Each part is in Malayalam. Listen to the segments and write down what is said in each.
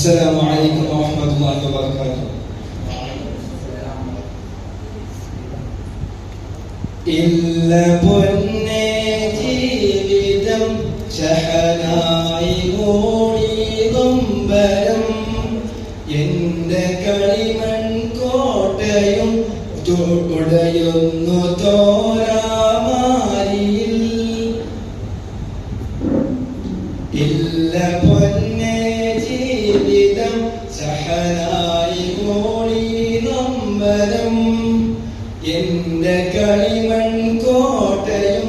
السلام عليكم ورحمة الله وبركاته. ഇല്ല പൊന്നേ ജീവിതം ശഹനായി ഓടി നൊമ്പരം എന്റെ കളിമൺ കോട്ടയും ഉടയുന്നു തോരാമാരിയിൽ. ഇല്ല പൊന്നേ ജീവിതം ശഹനായി ഓടി നൊമ്പരം എന്റെ കളിമൺ കോട്ടയും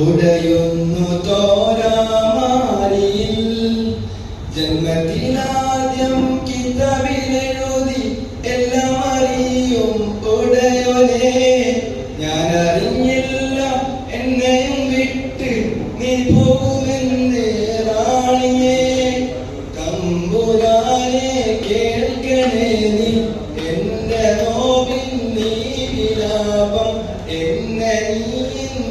ഉടയുന്നു തോരാമാരിയിൽ. ജന്മത്തിലാദ്യം കിതാബിലെഴുതി എല്ലാം അറിയും ഉടയോനെ. ഞാൻ അറിഞ്ഞില്ല എന്നെയും വിട്ട് നീ പോകുമെന്ന് റാണിയെ. തമ്പുരാനെ കേൾക്കണേ നീ എന്റെ നോവിൻ നീ വിലാപം. എന്നെ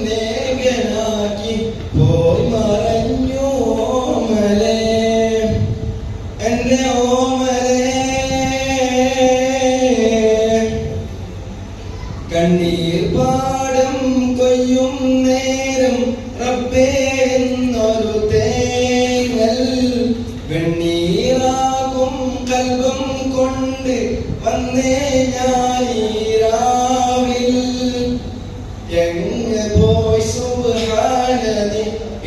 നീകനാക്കി പോയി മറഞ്ഞു ഓമലേ, എന്റെ ഓമലേ. കണ്ണീർ പാടം കൊയ്യും നേരം റബ്ബേ എന്നൊരു തേങ്ങൽ വെണ്ണീറാകും കൽബും കൊണ്ട് വന്നേ ഞാനീരാവിൽ. എങ്ങ് പോയി സുബ്ഹാനനി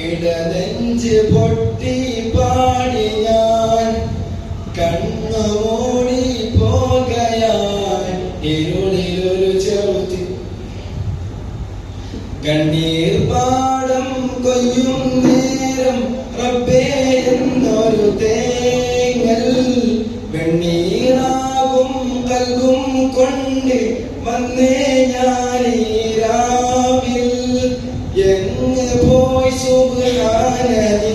ഇടനെഞ്ച് പൊട്ടി പാടി ഞാൻ. കണ്ണുമൂടി പോകയായി ഇരുളിലൊരു ചെറുതി. കണ്ണീർ പാടം കൊയ്യും നേരം റബ്ബേ എന്നൊരു തേങ്ങൽ വെണ്ണീറാകും കൽബും കൊണ്ട് വന്നേ ഞാനീരാവിൽ. എങ്ങ് പോയി സുബ്ഹാനനി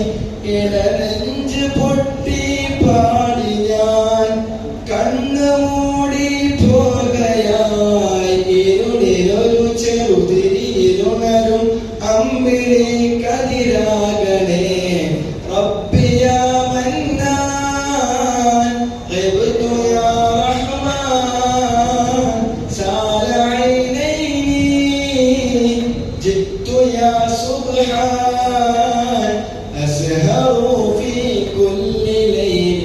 ഇടനെഞ്ച് പൊട്ടി പാടി ഞാൻ. കണ്ണുമൂടി പോകയായി ഇരുളിലൊരു ചെറുതിരിയിലുണരും അമ്പിളി കതിരാകണേ. റബ്ബി യാ മന്നാൻ ഖിബ്തു യാ റഹ്മാൻ സാല ഐനൈനി ജിത്തു യാ സുബ്ഹാൻ. അസ്ഹറു ഫീ കുല്ലി ലൈൽ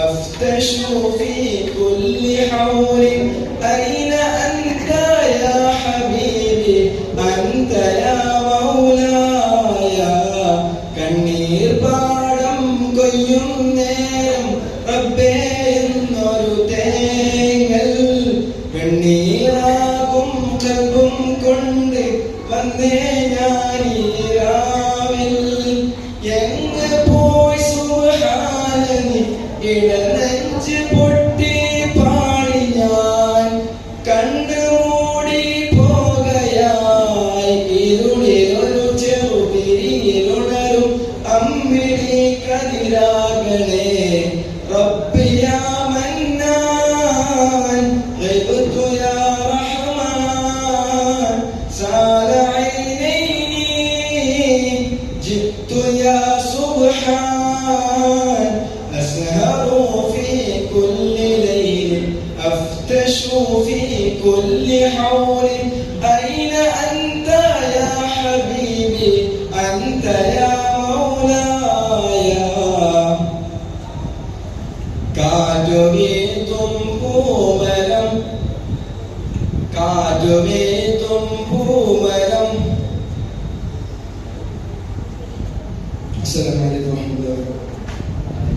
അഫ്തശു ഫീ കുല്ലി ഹൗലിൻ. അയ്ന അൻത യാ ഹബീബി അൻത യാ മൗലായ. കണ്ണീർ പാടം കൊയ്യും നേരം റബ്ബേ എന്നൊരു തേങ്ങൽ വെണ്ണീറാകും കൽബും കൊണ്ട് വന്നേ ഞാനീരാവിൽ. എങ്ങ് പോയി സുബ്ഹാനനി ഇടനെഞ്ച് പൊട്ടി പാടി ഞാൻ. കണ്ണുമൂടി പോകയായി ഇരുളിലൊരു ചെറുതിരിയിലുണരും അമ്പിളി കതിരാകണേ. റബ്ബി യാ മന്നാൻ ഖിബ്തു യാ റഹ്മാൻ സാല ഐനൈനി ജിത്തു യാ സുബ്ഹാൻ. അസ്ഹറു ഫീ കുല്ലി ലൈൽ അഫ്തശു ഫീ കുല്ലി ഹൗലിൻ. അയ്ന അൻത യാ ഹബീബി അൻത യാ മൗലായ. കാറ്റുവീത്തും പൂമരം കാറ്റുവീത്തും പൂമരം. അസ്സലാമു അലൈക്കും വറഹ്മത്തുള്ളാഹി.